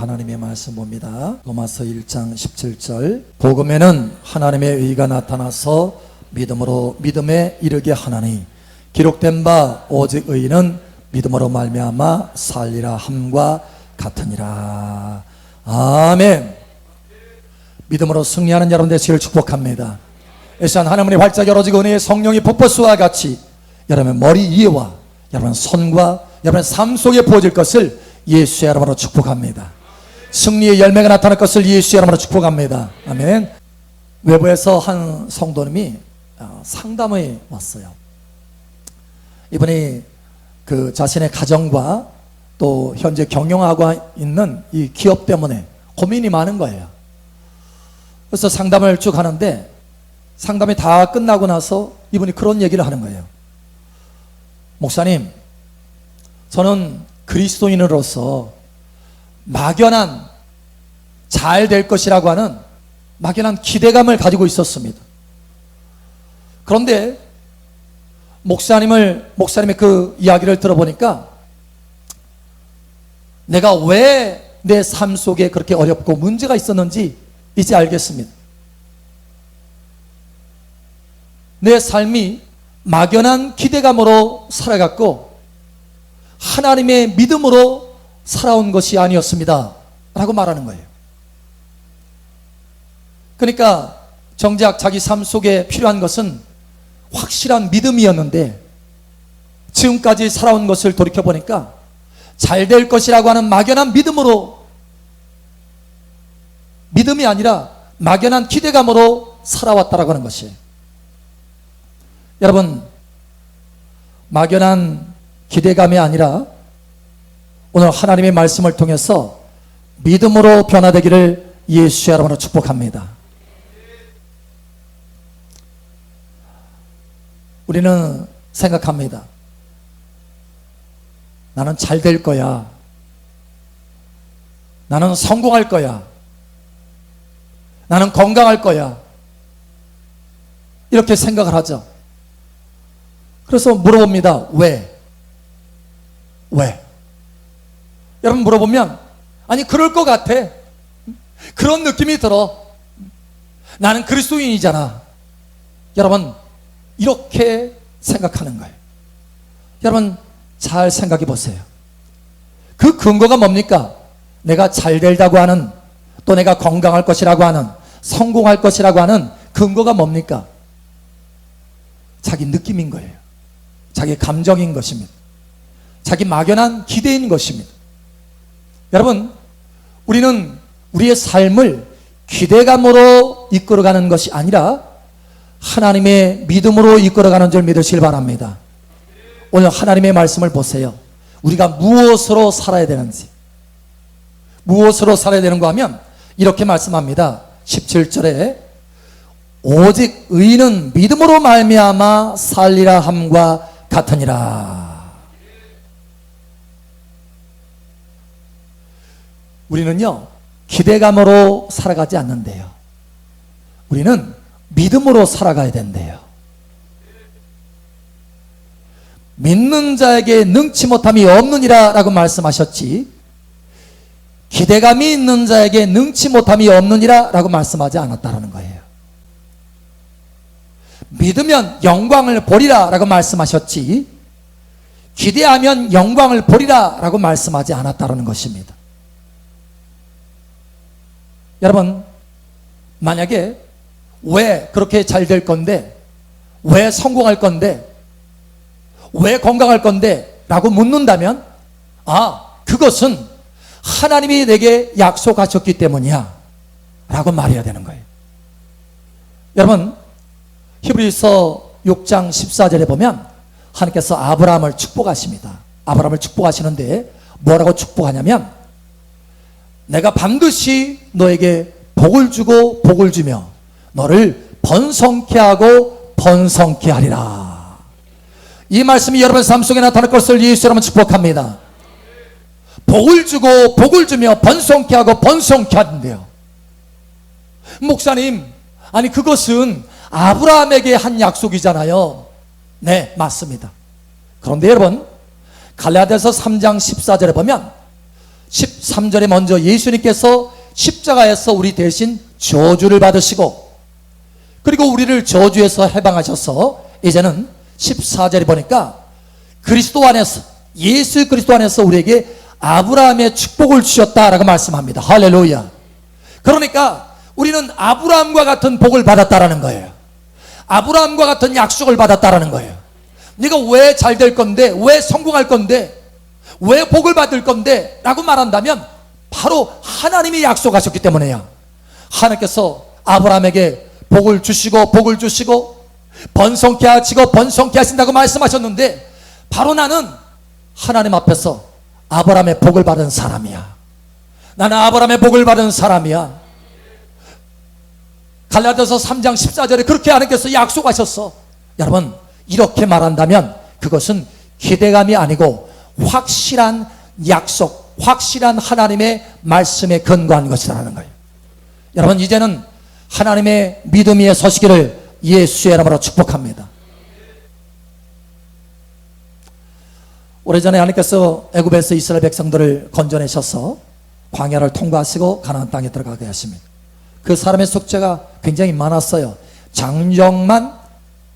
하나님의 말씀 봅니다. 로마서 1장 17절. 복음에는 하나님의 의가 나타나서 믿음으로 믿음에 이르게 하나니 기록된 바 오직 의인은 믿음으로 말미암아 살리라 함과 같으니라. 아멘. 믿음으로 승리하는 여러분 되시기를 축복합니다. 이 시간 하나님의 활짝 열어지고 은혜의 성령이 폭포수와 같이 여러분의 머리 위에와 여러분 손과 여러분의 삶 속에 부어질 것을 예수의 이름으로 축복합니다. 승리의 열매가 나타날 것을 예수의 이름으로 축복합니다. 아멘. 외부에서 한 성도님이 상담에 왔어요. 이분이 그 자신의 가정과 또 현재 경영하고 있는 이 기업 때문에 고민이 많은 거예요. 그래서 상담을 쭉 하는데 상담이 다 끝나고 나서 이분이 그런 얘기를 하는 거예요. 목사님, 저는 그리스도인으로서 막연한 잘 될 것이라고 하는 막연한 기대감을 가지고 있었습니다. 그런데 목사님의 그 이야기를 들어보니까 내가 왜 내 삶 속에 그렇게 어렵고 문제가 있었는지 이제 알겠습니다. 내 삶이 막연한 기대감으로 살아갔고 하나님의 믿음으로 살아온 것이 아니었습니다 라고 말하는 거예요. 그러니까 정작 자기 삶 속에 필요한 것은 확실한 믿음이었는데 지금까지 살아온 것을 돌이켜보니까 잘 될 것이라고 하는 막연한 믿음이 아니라 막연한 기대감으로 살아왔다라고 하는 것이에요. 여러분, 막연한 기대감이 아니라 오늘 하나님의 말씀을 통해서 믿음으로 변화되기를 예수의 이름으로 축복합니다. 우리는 생각합니다. 나는 잘 될 거야. 나는 성공할 거야. 나는 건강할 거야. 이렇게 생각을 하죠. 그래서 물어봅니다. 왜? 여러분 물어보면 아니 그럴 것 같아. 그런 느낌이 들어. 나는 그리스도인이잖아. 여러분 이렇게 생각하는 거예요. 여러분 잘 생각해 보세요. 그 근거가 뭡니까? 내가 잘 된다고 하는, 또 내가 건강할 것이라고 하는, 성공할 것이라고 하는 근거가 뭡니까? 자기 느낌인 거예요. 자기 감정인 것입니다. 자기 막연한 기대인 것입니다. 여러분, 우리는 우리의 삶을 기대감으로 이끌어가는 것이 아니라 하나님의 믿음으로 이끌어가는 줄 믿으시길 바랍니다. 오늘 하나님의 말씀을 보세요. 우리가 무엇으로 살아야 되는지, 무엇으로 살아야 되는가 하면 이렇게 말씀합니다. 17절에 오직 의인은 믿음으로 말미암아 살리라 함과 같으니라. 우리는요 기대감으로 살아가지 않는데요, 우리는 믿음으로 살아가야 된대요. 믿는 자에게 능치 못함이 없느니라 라고 말씀하셨지, 기대감이 있는 자에게 능치 못함이 없느니라 라고 말씀하지 않았다는 거예요. 믿으면 영광을 보리라 라고 말씀하셨지, 기대하면 영광을 보리라 라고 말씀하지 않았다는 것입니다. 여러분, 만약에 왜 그렇게 잘 될 건데, 왜 성공할 건데, 왜 건강할 건데 라고 묻는다면 그것은 하나님이 내게 약속하셨기 때문이야 라고 말해야 되는 거예요. 여러분, 히브리서 6장 14절에 보면 하나님께서 아브라함을 축복하십니다. 아브라함을 축복하시는데 뭐라고 축복하냐면 내가 반드시 너에게 복을 주고 복을 주며 너를 번성케 하고 번성케 하리라. 이 말씀이 여러분 삶 속에 나타날 것을 예수 이름으로 축복합니다. 복을 주고 복을 주며 번성케 하고 번성케 하는데요. 목사님, 아니 그것은 아브라함에게 한 약속이잖아요. 네, 맞습니다. 그런데 여러분 갈라디아서 3장 14절에 보면 13절에 먼저 예수님께서 십자가에서 우리 대신 저주를 받으시고 그리고 우리를 저주에서 해방하셔서 이제는 14절에 보니까 그리스도 안에서 예수 그리스도 안에서 우리에게 아브라함의 축복을 주셨다라고 말씀합니다. 할렐루야. 그러니까 우리는 아브라함과 같은 복을 받았다라는 거예요. 아브라함과 같은 약속을 받았다라는 거예요. 네가 왜 잘 될 건데, 왜 성공할 건데, 왜 복을 받을 건데 라고 말한다면 바로 하나님이 약속하셨기 때문에요. 하나님께서 아브라함에게 복을 주시고 번성케 하시고 번성케 하신다고 말씀하셨는데 바로 나는 하나님 앞에서 아브라함의 복을 받은 사람이야. 나는 아브라함의 복을 받은 사람이야. 갈라디아서 3장 14절에 그렇게 하나님께서 약속하셨어. 여러분, 이렇게 말한다면 그것은 기대감이 아니고 확실한 약속, 확실한 하나님의 말씀에 근거한 것이라는 거예요. 여러분, 이제는 하나님의 믿음 위에 서시기를 예수의 이름으로 축복합니다. 오래전에 하나님께서 애굽에서 이스라엘 백성들을 건져내셔서 광야를 통과하시고 가나안 땅에 들어가게 하십니다. 그 사람의 숫자가 굉장히 많았어요. 장정만,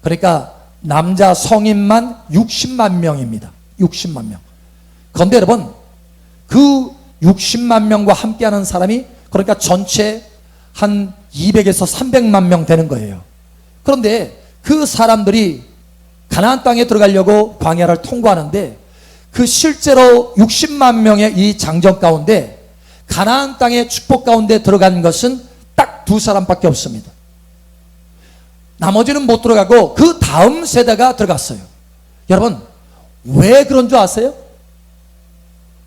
그러니까 남자 성인만 60만 명입니다. 60만 명. 그런데 여러분, 그 60만 명과 함께하는 사람이 그러니까 전체 한 200에서 300만 명 되는 거예요. 그런데 그 사람들이 가나안 땅에 들어가려고 광야를 통과하는데 그 실제로 60만 명의 이 장정 가운데 가나안 땅의 축복 가운데 들어간 것은 딱 두 사람밖에 없습니다. 나머지는 못 들어가고 그 다음 세대가 들어갔어요. 여러분, 왜 그런 줄 아세요?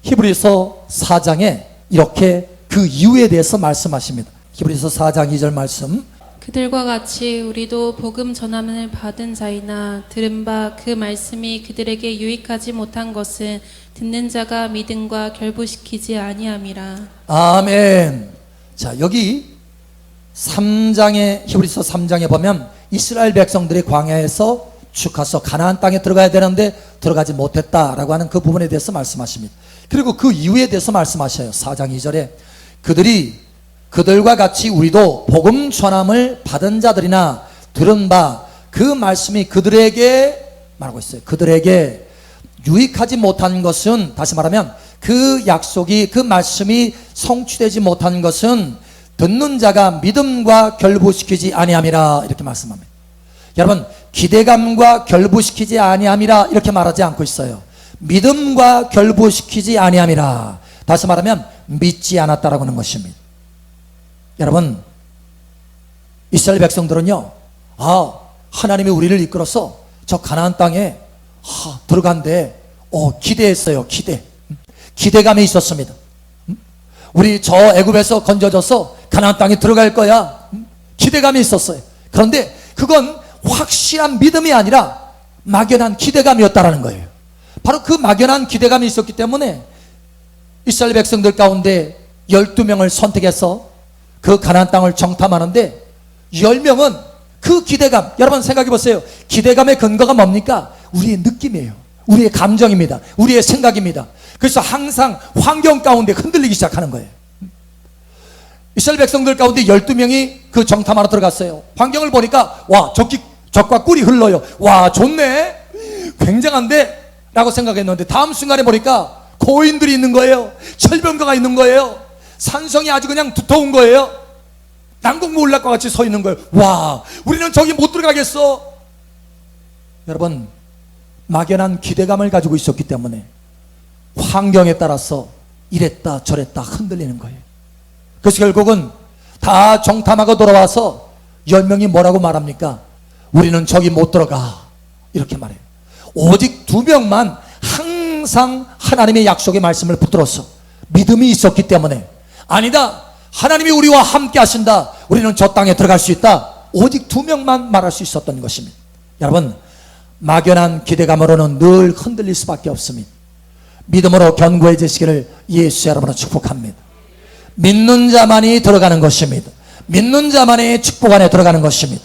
히브리서 4장에 이렇게 그 이유에 대해서 말씀하십니다. 히브리서 4장 2절 말씀. 그들과 같이 우리도 복음 전함을 받은 자이나 들은 바 그 말씀이 그들에게 유익하지 못한 것은 듣는 자가 믿음과 결부시키지 아니함이라. 아멘. 자, 여기 3장에 히브리서 3장에 보면 이스라엘 백성들이 광야에서 쭉 가서 가나안 땅에 들어가야 되는데 들어가지 못했다라고 하는 그 부분에 대해서 말씀하십니다. 그리고 그 이유에 대해서 말씀하셔요. 4장 2절에 그들과 같이 우리도 복음 전함을 받은 자들이나 들은 바 그 말씀이 그들에게 말하고 있어요. 그들에게 유익하지 못한 것은, 다시 말하면 그 약속이, 그 말씀이 성취되지 못한 것은 듣는 자가 믿음과 결부시키지 아니함이라 이렇게 말씀합니다. 여러분, 기대감과 결부시키지 아니함이라 이렇게 말하지 않고 있어요. 믿음과 결부시키지 아니함이라, 다시 말하면 믿지 않았다라고 하는 것입니다. 여러분, 이스라엘 백성들은요, 하나님이 우리를 이끌어서 저 가나안 땅에 들어간대. 기대했어요. 기대감이 있었습니다. 우리 저 애굽에서 건져져서 가나안 땅에 들어갈 거야. 기대감이 있었어요. 그런데 그건 확실한 믿음이 아니라 막연한 기대감이었다라는 거예요. 바로 그 막연한 기대감이 있었기 때문에 이스라엘 백성들 가운데 12명을 선택해서 그 가나안 땅을 정탐하는데 10명은 그 기대감, 여러분 생각해 보세요. 기대감의 근거가 뭡니까? 우리의 느낌이에요. 우리의 감정입니다. 우리의 생각입니다. 그래서 항상 환경 가운데 흔들리기 시작하는 거예요. 이스라엘 백성들 가운데 12명이 그 정탐하러 들어갔어요. 환경을 보니까 적과 꿀이 흘러요. 와, 좋네, 굉장한데 라고 생각했는데 다음 순간에 보니까 고인들이 있는 거예요. 철병거가 있는 거예요. 산성이 아주 그냥 두터운 거예요. 난공모 올락과 같이 서 있는 거예요. 와, 우리는 저기 못 들어가겠어. 여러분, 막연한 기대감을 가지고 있었기 때문에 환경에 따라서 이랬다 저랬다 흔들리는 거예요. 그래서 결국은 다 정탐하고 돌아와서 10명이 뭐라고 말합니까? 우리는 저기 못 들어가, 이렇게 말해요. 오직 2명만 항상 하나님의 약속의 말씀을 붙들어서 믿음이 있었기 때문에, 아니다, 하나님이 우리와 함께 하신다, 우리는 저 땅에 들어갈 수 있다, 오직 2명만 말할 수 있었던 것입니다. 여러분, 막연한 기대감으로는 늘 흔들릴 수밖에 없습니다. 믿음으로 견고해지시기를 예수의 이름으로 축복합니다. 믿는 자만이 들어가는 것입니다. 믿는 자만이 축복 안에 들어가는 것입니다.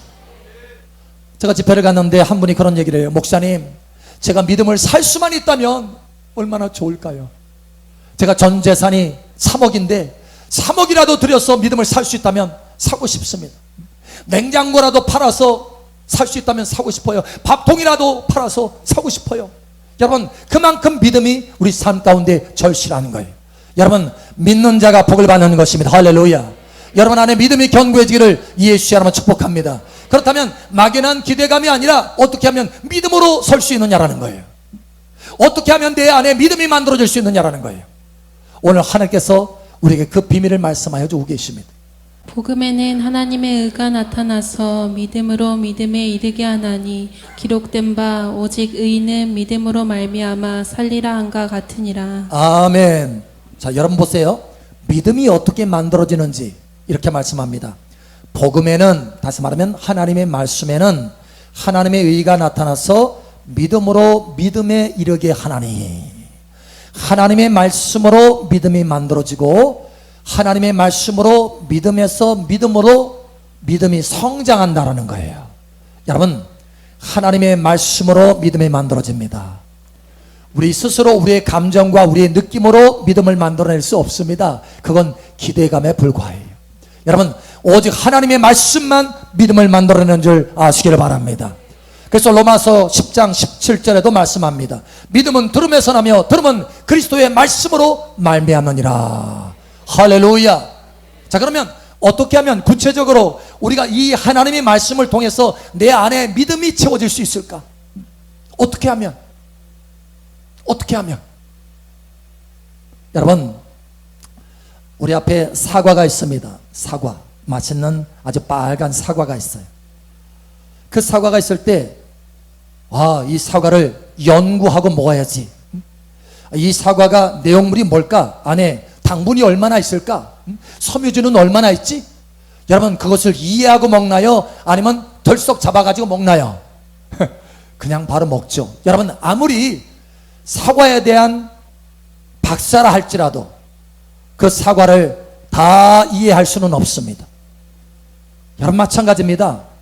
제가 집회를 갔는데 한 분이 그런 얘기를 해요. 목사님, 제가 믿음을 살 수만 있다면 얼마나 좋을까요? 제가 전 재산이 3억인데 3억이라도 들여서 믿음을 살 수 있다면 사고 싶습니다. 냉장고라도 팔아서 살 수 있다면 사고 싶어요. 밥통이라도 팔아서 사고 싶어요. 여러분, 그만큼 믿음이 우리 삶 가운데 절실한 거예요. 여러분, 믿는 자가 복을 받는 것입니다. 할렐루야. 여러분 안에 믿음이 견고해지기를 예수의 이름으로 축복합니다. 그렇다면 막연한 기대감이 아니라 어떻게 하면 믿음으로 설 수 있느냐라는 거예요. 어떻게 하면 내 안에 믿음이 만들어질 수 있느냐라는 거예요. 오늘 하나님께서 우리에게 그 비밀을 말씀하여 주고 계십니다. 복음에는 하나님의 의가 나타나서 믿음으로 믿음에 이르게 하나니 기록된 바 오직 의인은 믿음으로 말미암아 살리라 한가 같으니라. 아멘. 자, 여러분 보세요. 믿음이 어떻게 만들어지는지 이렇게 말씀합니다. 복음에는, 다시 말하면 하나님의 말씀에는 하나님의 의가 나타나서 믿음으로 믿음에 이르게 하나니, 하나님의 말씀으로 믿음이 만들어지고 하나님의 말씀으로 믿음에서 믿음으로 믿음이 성장한다라는 거예요. 여러분, 하나님의 말씀으로 믿음이 만들어집니다. 우리 스스로 우리의 감정과 우리의 느낌으로 믿음을 만들어낼 수 없습니다. 그건 기대감에 불과해요. 여러분, 오직 하나님의 말씀만 믿음을 만들어내는 줄 아시기를 바랍니다. 그래서 로마서 10장 17절에도 말씀합니다. 믿음은 들음에서 나며 들음은 그리스도의 말씀으로 말미암느니라. 할렐루야. 자, 그러면 어떻게 하면 구체적으로 우리가 이 하나님의 말씀을 통해서 내 안에 믿음이 채워질 수 있을까? 어떻게 하면? 여러분, 우리 앞에 사과가 있습니다. 사과, 맛있는 아주 빨간 사과가 있어요. 그 사과가 있을 때 이 사과를 연구하고 먹어야지. 이 사과가 내용물이 뭘까? 안에 당분이 얼마나 있을까? 섬유질은 얼마나 있지? 여러분, 그것을 이해하고 먹나요? 아니면 덜썩 잡아가지고 먹나요? 그냥 바로 먹죠. 여러분, 아무리 사과에 대한 박사라 할지라도 그 사과를 다 이해할 수는 없습니다. 여러분, 마찬가지입니다.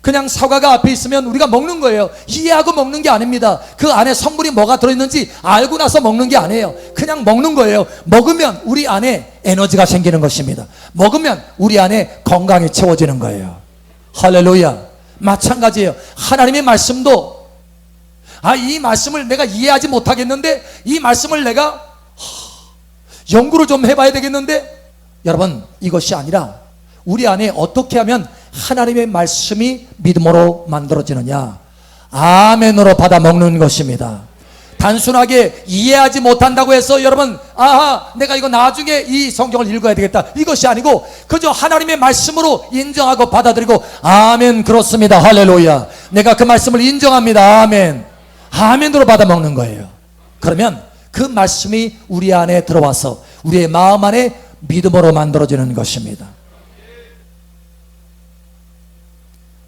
그냥 사과가 앞에 있으면 우리가 먹는 거예요. 이해하고 먹는 게 아닙니다. 그 안에 성분이 뭐가 들어있는지 알고 나서 먹는 게 아니에요. 그냥 먹는 거예요. 먹으면 우리 안에 에너지가 생기는 것입니다. 먹으면 우리 안에 건강이 채워지는 거예요. 할렐루야. 마찬가지예요. 하나님의 말씀도 이 말씀을 내가 이해하지 못하겠는데 이 말씀을 내가 연구를 좀 해봐야 되겠는데, 여러분, 이것이 아니라 우리 안에 어떻게 하면 하나님의 말씀이 믿음으로 만들어지느냐? 아멘으로 받아 먹는 것입니다. 단순하게 이해하지 못한다고 해서 여러분, 내가 이거 나중에 이 성경을 읽어야 되겠다, 이것이 아니고 그저 하나님의 말씀으로 인정하고 받아들이고, 아멘, 그렇습니다, 할렐루야, 내가 그 말씀을 인정합니다, 아멘, 아멘으로 받아 먹는 거예요. 그러면 그 말씀이 우리 안에 들어와서 우리의 마음 안에 믿음으로 만들어지는 것입니다.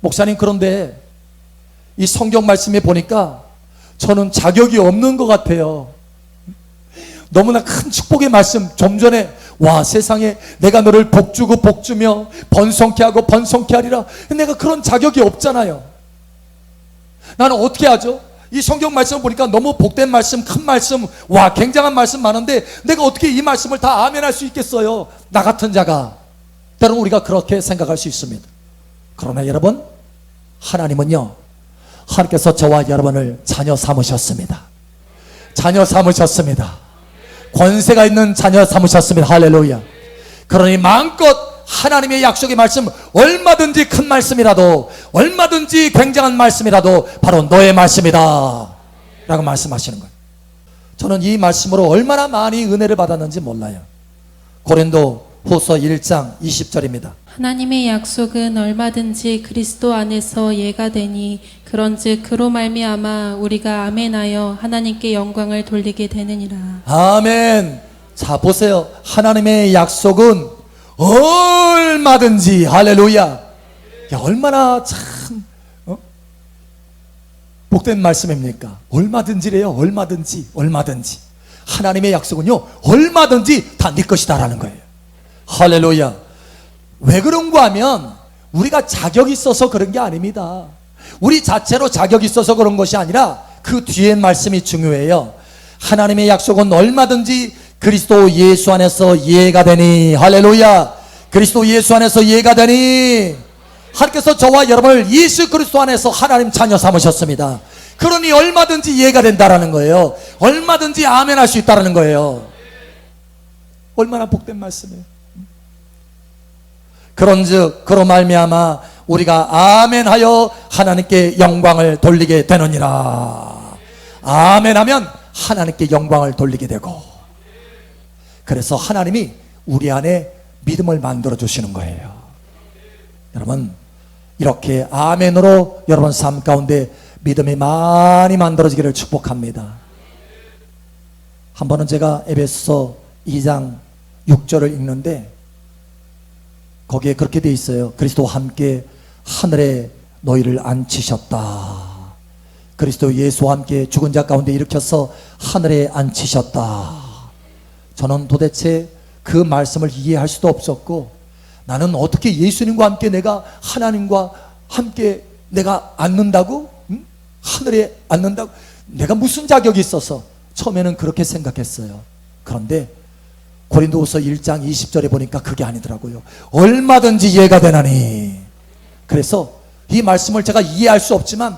목사님, 그런데 이 성경 말씀에 보니까 저는 자격이 없는 것 같아요. 너무나 큰 축복의 말씀, 좀 전에 세상에 내가 너를 복주고 복주며 번성케 하고 번성케 하리라, 내가 그런 자격이 없잖아요. 나는 어떻게 하죠? 이 성경 말씀을 보니까 너무 복된 말씀, 큰 말씀, 굉장한 말씀 많은데 내가 어떻게 이 말씀을 다 아멘할 수 있겠어요? 나 같은 자가. 때로는 우리가 그렇게 생각할 수 있습니다. 그러나 여러분, 하나님은요, 하나님께서 저와 여러분을 자녀 삼으셨습니다. 자녀 삼으셨습니다. 권세가 있는 자녀 삼으셨습니다. 할렐루야. 그러니 마음껏 하나님의 약속의 말씀, 얼마든지 큰 말씀이라도, 얼마든지 굉장한 말씀이라도 바로 너의 말씀이다 라고 말씀하시는 거예요. 저는 이 말씀으로 얼마나 많이 은혜를 받았는지 몰라요. 고린도 후서 1장 20절입니다. 하나님의 약속은 얼마든지 그리스도 안에서 예가 되니 그런즉 그로 말미암아 우리가 아멘하여 하나님께 영광을 돌리게 되느니라. 아멘. 자, 보세요. 하나님의 약속은 얼마든지, 할렐루야. 얼마나 참 복된 말씀입니까? 얼마든지래요. 얼마든지. 하나님의 약속은요, 얼마든지 다 네 것이다라는 거예요. 할렐루야. 왜 그런가 하면 우리가 자격이 있어서 그런 게 아닙니다. 우리 자체로 자격이 있어서 그런 것이 아니라 그 뒤에 말씀이 중요해요. 하나님의 약속은 얼마든지 그리스도 예수 안에서 이해가 되니, 할렐루야. 그리스도 예수 안에서 이해가 되니, 하나님께서 저와 여러분을 예수 그리스도 안에서 하나님 자녀 삼으셨습니다. 그러니 얼마든지 이해가 된다라는 거예요. 얼마든지 아멘할 수 있다라는 거예요. 얼마나 복된 말씀이에요. 그런즉 그로 말미암아 우리가 아멘하여 하나님께 영광을 돌리게 되느니라. 아멘하면 하나님께 영광을 돌리게 되고, 그래서 하나님이 우리 안에 믿음을 만들어 주시는 거예요. 여러분, 이렇게 아멘으로 여러분 삶 가운데 믿음이 많이 만들어지기를 축복합니다. 한 번은 제가 에베소서 2장 6절을 읽는데 거기에 그렇게 돼 있어요. 그리스도와 함께 하늘에 너희를 앉히셨다. 그리스도 예수와 함께 죽은 자 가운데 일으켜서 하늘에 앉히셨다. 저는 도대체 그 말씀을 이해할 수도 없었고, 나는 어떻게 예수님과 함께 내가 하나님과 함께 내가 앉는다고? 응? 하늘에 앉는다고? 내가 무슨 자격이 있어서? 처음에는 그렇게 생각했어요. 그런데 고린도후서 1장 20절에 보니까 그게 아니더라고요. 얼마든지 이해가 되나니. 그래서 이 말씀을 제가 이해할 수 없지만,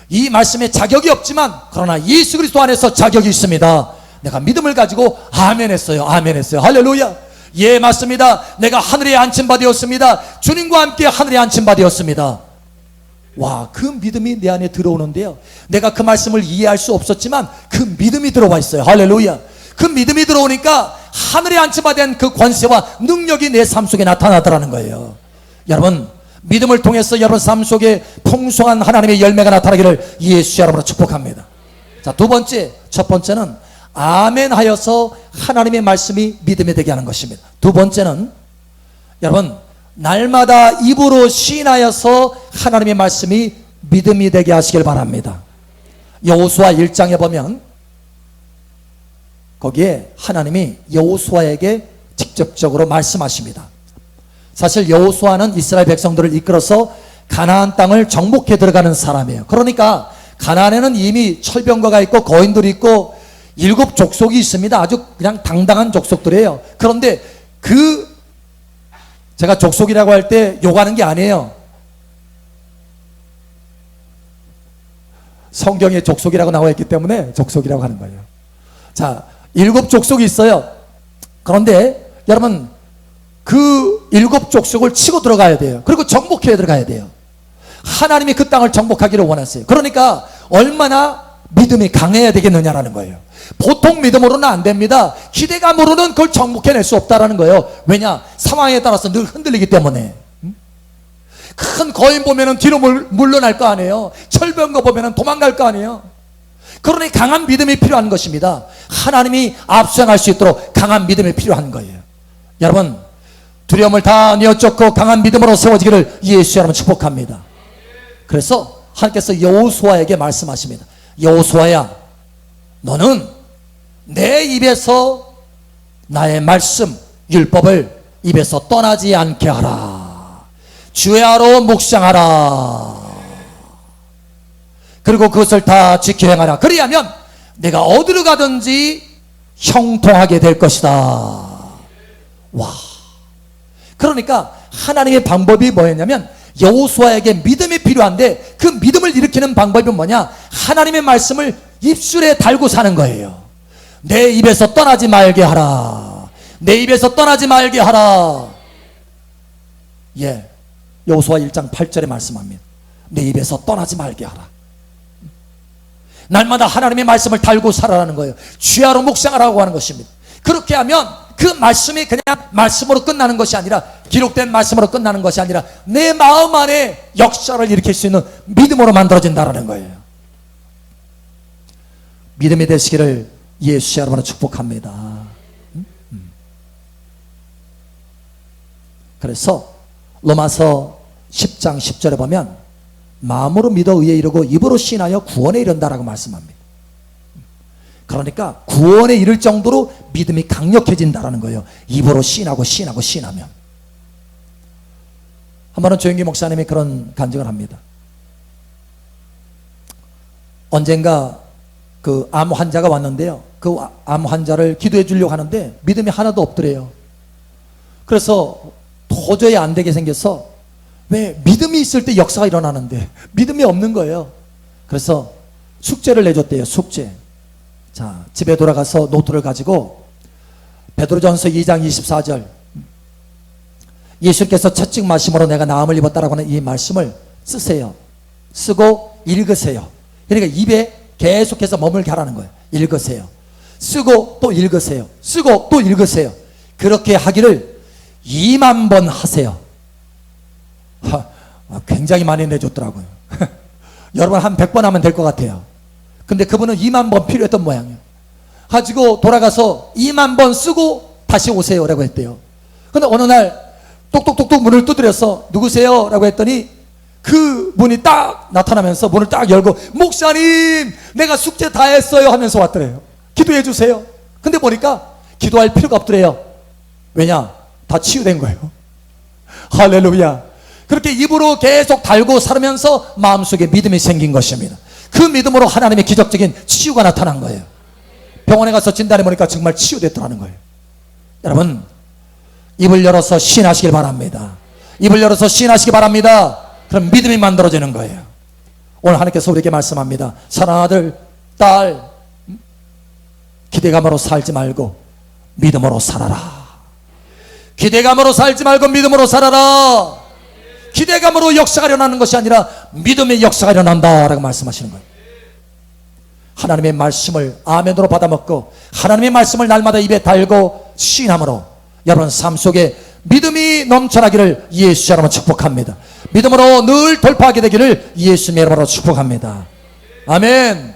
이 말씀에 자격이 없지만, 그러나 예수 그리스도 안에서 자격이 있습니다. 내가 믿음을 가지고 아멘 했어요. 아멘 했어요. 할렐루야. 예, 맞습니다. 내가 하늘에 앉힌 바 되었습니다. 주님과 함께 하늘에 앉힌 바 되었습니다. 와, 그 믿음이 내 안에 들어오는데요, 내가 그 말씀을 이해할 수 없었지만 그 믿음이 들어와 있어요. 할렐루야. 그 믿음이 들어오니까 하늘에 앉힌 바 된 그 권세와 능력이 내 삶 속에 나타나더라는 거예요. 여러분, 믿음을 통해서 여러분 삶 속에 풍성한 하나님의 열매가 나타나기를 예수 여러분으로 축복합니다. 자, 두 번째, 첫 번째는 아멘 하여서 하나님의 말씀이 믿음이 되게 하는 것입니다. 두 번째는 여러분, 날마다 입으로 시인하여서 하나님의 말씀이 믿음이 되게 하시길 바랍니다. 여호수아 1장에 보면 거기에 하나님이 여호수아에게 직접적으로 말씀하십니다. 사실 여호수아는 이스라엘 백성들을 이끌어서 가나안 땅을 정복해 들어가는 사람이에요. 그러니까 가나안에는 이미 철병거가 있고 거인들이 있고 7 족속이 있습니다. 아주 그냥 당당한 족속들이에요. 그런데 제가 족속이라고 할 때 욕하는 게 아니에요. 성경에 족속이라고 나와 있기 때문에 족속이라고 하는 거예요. 자, 7 족속이 있어요. 그런데 여러분, 그 7 족속을 치고 들어가야 돼요. 그리고 정복해 들어가야 돼요. 하나님이 그 땅을 정복하기를 원하세요. 그러니까 얼마나 믿음이 강해야 되겠느냐라는 거예요. 보통 믿음으로는 안 됩니다. 기대감으로는 그걸 정복해낼 수 없다라는 거예요. 왜냐? 상황에 따라서 늘 흔들리기 때문에. 큰 거인 보면은 뒤로 물러날 거 아니에요. 철병거 보면은 도망갈 거 아니에요. 그러니 강한 믿음이 필요한 것입니다. 하나님이 압수행할 수 있도록 강한 믿음이 필요한 거예요. 여러분, 두려움을 다 내어쫓고 강한 믿음으로 세워지기를 예수 여러분 축복합니다. 그래서 하나님께서 여호수아에게 말씀하십니다. 여호수아야, 너는 내 입에서 나의 말씀, 율법을 입에서 떠나지 않게 하라. 주야로 묵상하라. 그리고 그것을 다 지켜 행하라. 그리하면 내가 어디로 가든지 형통하게 될 것이다. 와. 그러니까 하나님의 방법이 뭐였냐면, 여호수아에게 믿음이 필요한데 그 믿음을 일으키는 방법이 뭐냐? 하나님의 말씀을 입술에 달고 사는 거예요. 내 입에서 떠나지 말게 하라. 내 입에서 떠나지 말게 하라. 예, 여호수아 1장 8절에 말씀합니다. 내 입에서 떠나지 말게 하라. 날마다 하나님의 말씀을 달고 살아라는 거예요. 주야로 묵상하라고 하는 것입니다. 그렇게 하면 그 말씀이 그냥 말씀으로 끝나는 것이 아니라, 기록된 말씀으로 끝나는 것이 아니라 내 마음 안에 역사를 일으킬 수 있는 믿음으로 만들어진다는 거예요. 믿음이 되시기를 예수 여러분을 축복합니다. 그래서 로마서 10장 10절에 보면 마음으로 믿어 의에 이르고 입으로 신하여 구원에 이른다라고 말씀합니다. 그러니까 구원에 이를 정도로 믿음이 강력해진다라는 거예요. 입으로 신하면. 한 번은 조영기 목사님이 그런 간증을 합니다. 언젠가 그 암 환자가 왔는데요. 그 암 환자를 기도해 주려고 하는데 믿음이 하나도 없더래요. 그래서 도저히 안 되게 생겨서, 왜 믿음이 있을 때 역사가 일어나는데 믿음이 없는 거예요. 그래서 숙제를 내줬대요. 숙제. 자, 집에 돌아가서 노트를 가지고 베드로전서 2장 24절, 예수께서 채찍 맞심으로 내가 나음을 입었다라고 하는 이 말씀을 쓰세요. 쓰고 읽으세요. 그러니까 입에 계속해서 머물게 하라는 거예요. 읽으세요. 쓰고 또 읽으세요. 쓰고 또 읽으세요. 그렇게 하기를 2만 번 하세요. 굉장히 많이 내줬더라고요. 여러분 한 100번 하면 될 것 같아요. 근데 그분은 2만 번 필요했던 모양이에요. 가지고 돌아가서 2만 번 쓰고 다시 오세요 라고 했대요. 근데 어느 날 똑똑똑똑 문을 두드려서 누구세요? 라고 했더니 그 분이 딱 나타나면서 문을 딱 열고, 목사님 내가 숙제 다 했어요 하면서 왔더래요. 기도해 주세요. 근데 보니까 기도할 필요가 없더래요. 왜냐? 다 치유된 거예요. 할렐루야. 그렇게 입으로 계속 달고 살으면서 마음속에 믿음이 생긴 것입니다. 그 믿음으로 하나님의 기적적인 치유가 나타난 거예요. 병원에 가서 진단해 보니까 정말 치유됐더라는 거예요. 여러분, 입을 열어서 시인하시길 바랍니다. 입을 열어서 시인하시기 바랍니다. 그럼 믿음이 만들어지는 거예요. 오늘 하나님께서 우리에게 말씀합니다. 사랑하는 아들, 딸, 기대감으로 살지 말고 믿음으로 살아라. 기대감으로 살지 말고 믿음으로 살아라. 기대감으로 역사가 일어나는 것이 아니라 믿음의 역사가 일어난다 라고 말씀하시는 거예요. 하나님의 말씀을 아멘으로 받아먹고 하나님의 말씀을 날마다 입에 달고 시인함으로 여러분 삶 속에 믿음이 넘쳐나기를 예수 이름으로 축복합니다. 믿음으로 늘 돌파하게 되기를 예수님의 이름으로 축복합니다. 아멘.